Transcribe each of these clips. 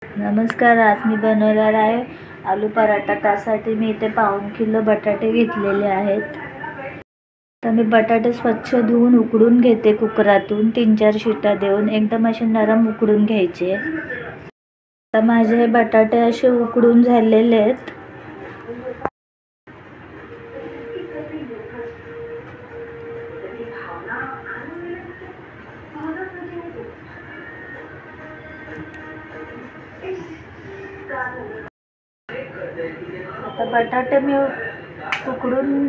नमस्कार. आज मी बनवणार आहे आलू पराठा. त्यासाठी मी इथे 1/2 किलो बटाटे घेतलेले आहेत. तर मी बटाटे स्वच्छ धुवून उकडून घेते कुकरातून 3-4 शिट्या देऊन. एकदम असे नरम उकडून घ्यायचे. तर माझे हे बटाटे असे उकडून झालेले आहेत. आता बटाटे मी उकडून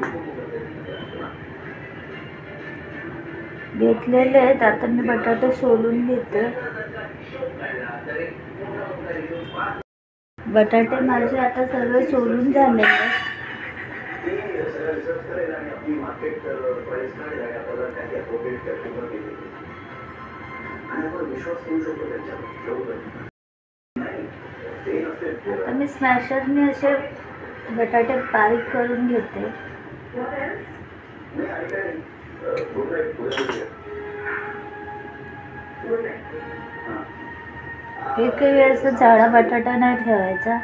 घेतलेले आहेत. आता मी बटाटे सोलून घेते. बटाटे माझे आता सर्व सोलून झालेले आहेत. आता मी स्मॅशरने असे बटाटे बारीक करून घेते. एकही वेळेस जाडा बटाटा नाही ठेवायचा.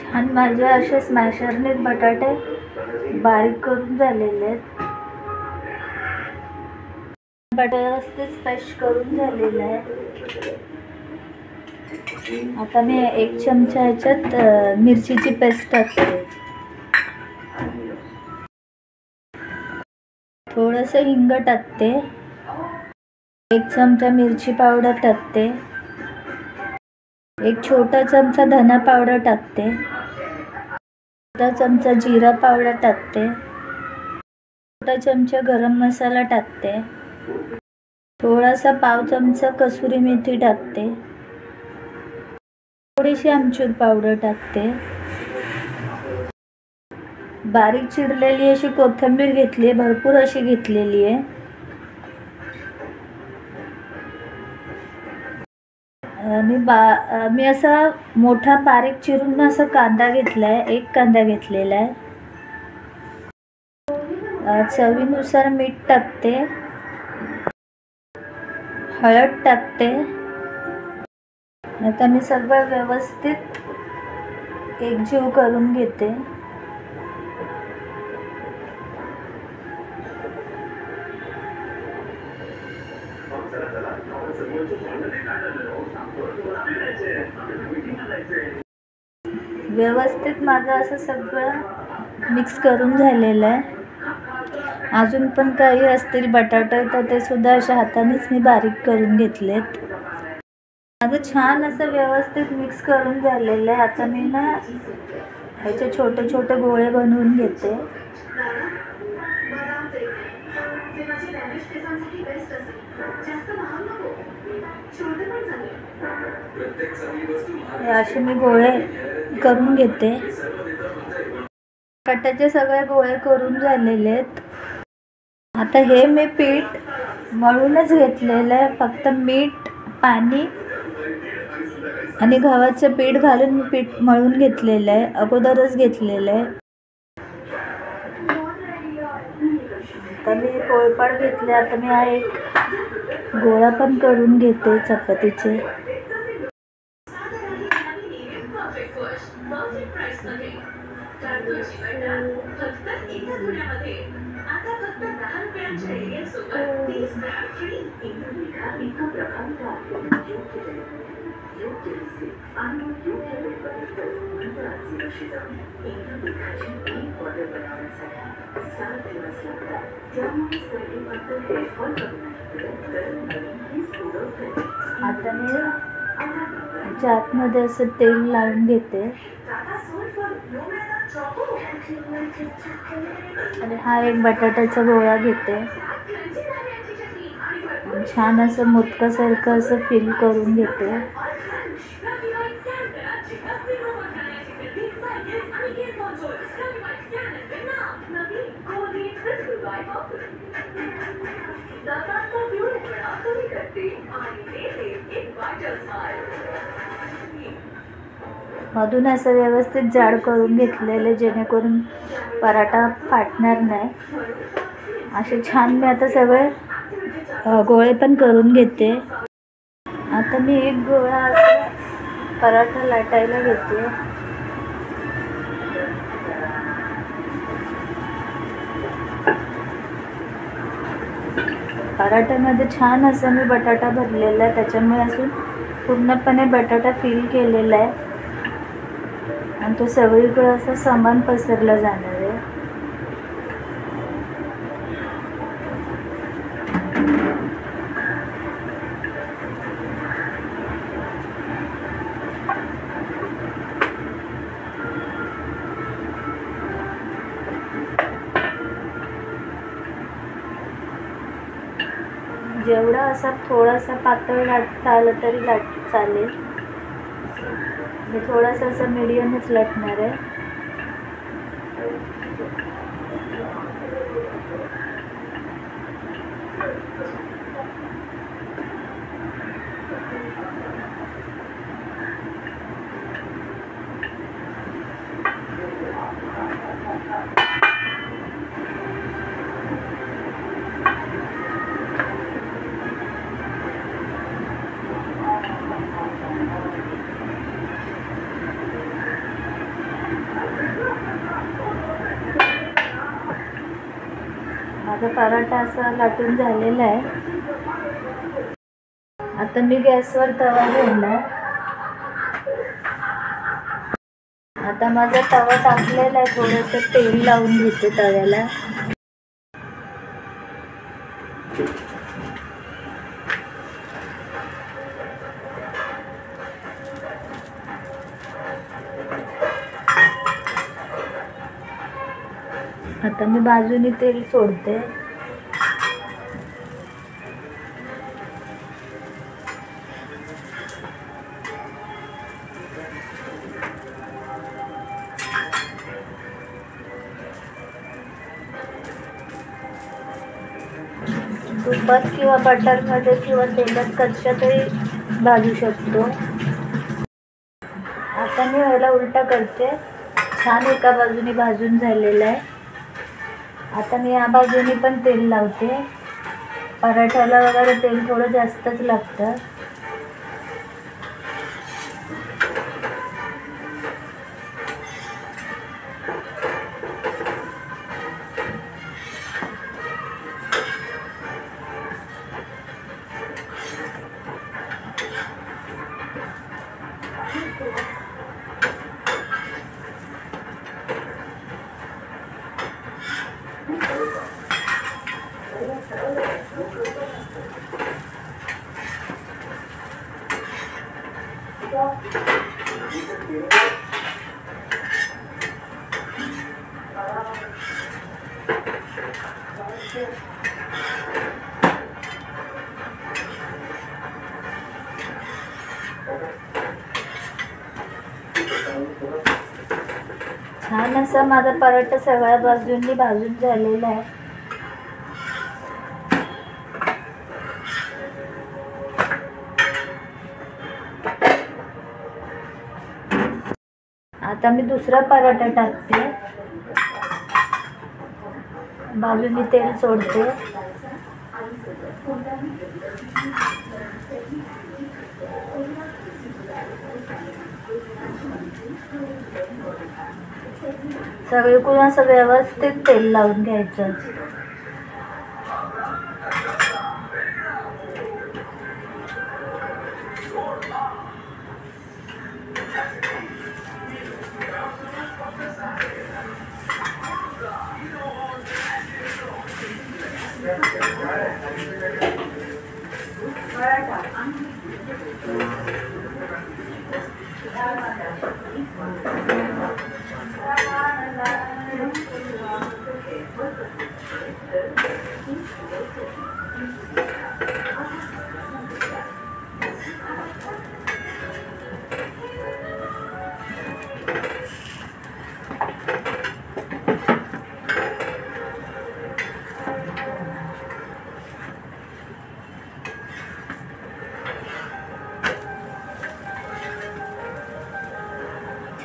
छान माझे असे स्मॅशरने बटाटे बारीक करून झालेले आहेत. बटाटे व्यवस्थित स्मॅश करून झालेले आहे. आता मी 1 चमचा ह्याच्यात मिरचीची पेस्ट टाकते. थोडंसं हिंग टाकते. 1 चमचा मिरची पावडर टाकते. 1 छोटा चमचा धना पावडर टाकते. छोटा चमचा जिरा पावडर टाकते. छोटा चमचा गरम मसाला टाकते. थोडासा 1/2 चमचा कसुरी मेथी टाकते. थोडीशी आमचूर पावडर टाकते. बारीक चिरलेली अशी कोथिंबीर घेतली, भरपूर अशी घेतलेली आहे. मी असा मोठा बारीक चिरून असा कांदा घेतलाय. 1 कांदा घेतलेला आहे. चवीनुसार मीठ टाकते. हळद टाकते. आता मी सगळं व्यवस्थित एकजीव करून घेते. व्यवस्थित माझं असं सगळं मिक्स करून झालेलं आहे. अजून पण काही असतील बटाटे तर ते सुद्धा अशा हातानेच मी बारीक करून घेतलेत. माझं छान असं व्यवस्थित मिक्स करून झालेलं आहे. आता मी ना ह्याचे छोटे छोटे गोळे बनवून घेते. असे मी गोळे करून घेते. बटाट्याचे सगळे गोळे करून झालेले आहेत. आता हे मी पीठ मळूनच घेतलेलं आहे. फक्त मीठ, पाणी आणि गव्हाचं पीठ घालून मी पीठ मळून घेतलेलं आहे. अगोदरच घेतलेलं आहे. आता मी पोळपाट घेतले. आता मी हा एक गोळा पण करून घेते चपातीचे. आता मी ह्याच्या आतमध्ये असं तेल लावून घेते. आणि हा एक बटाट्याचा गोळा घेते. छान असं मोदकासारखं असं फिल करून घेते. मधून असं व्यवस्थित जाड करून घेतलेले जेणेकरून पराठा फाटणार नाही. असे छान मी आता सगळे गोळे पण करून घेते. आता मी एक गोळा असा पराठा लाटायला घेते. पराठ्यामध्ये छान असं मी बटाटा भरलेला आहे, त्याच्यामुळे असून पूर्णपणे बटाटा फिल केलेला आहे आणि तो सगळीकडे असं समान पसरला जाणार आहे. जेवढा असा थोडासा पातळ लाटता आलं तरी चालेल. मी थोडासा असं मीडियमच लाटणार आहे. माझा पराठा असा लाटून झालेला आहे. आता मी गॅसवर तवा घेतला. आता माझा तवा टाकलेला आहे. थोडंसं तेल लावून घेते तव्याला. आता मी बाजूने तेल सोडते. तुपात किंवा बटरमध्ये किंवा तेलात कशातही भाजू शकतो. आता मी याला उलटा करते. छान एका बाजूने भाजून झालेला आहे. आता मी या बाजूने पण तेल लावते. पराठ्याला वगैरे तेल थोडं जास्तच लागतं. छान असा माझा पराठा सगळ्या बाजूंनी भाजून झालेला आहे. आता मी दुसरा पराठा टाकते. बाजूनी तेल सोडते. सगळीकडून असं व्यवस्थित तेल लावून घ्यायचं.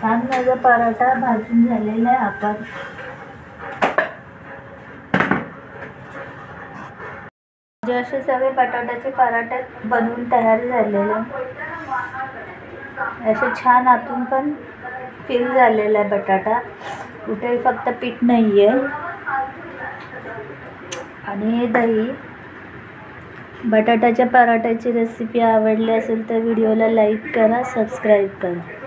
छान माझा पराठा भाजून झालेला आहे. आपण माझे असे सगळे बटाट्याचे पराठे बनवून तयार झालेले, असे छान आतून पण फिल झालेला आहे बटाटा, कुठे फक्त पीठ नाही आहे. आणि हे दही. बटाट्याच्या पराठ्याची रेसिपी आवडली असेल तर व्हिडिओला लाईक करा, सबस्क्राईब करा.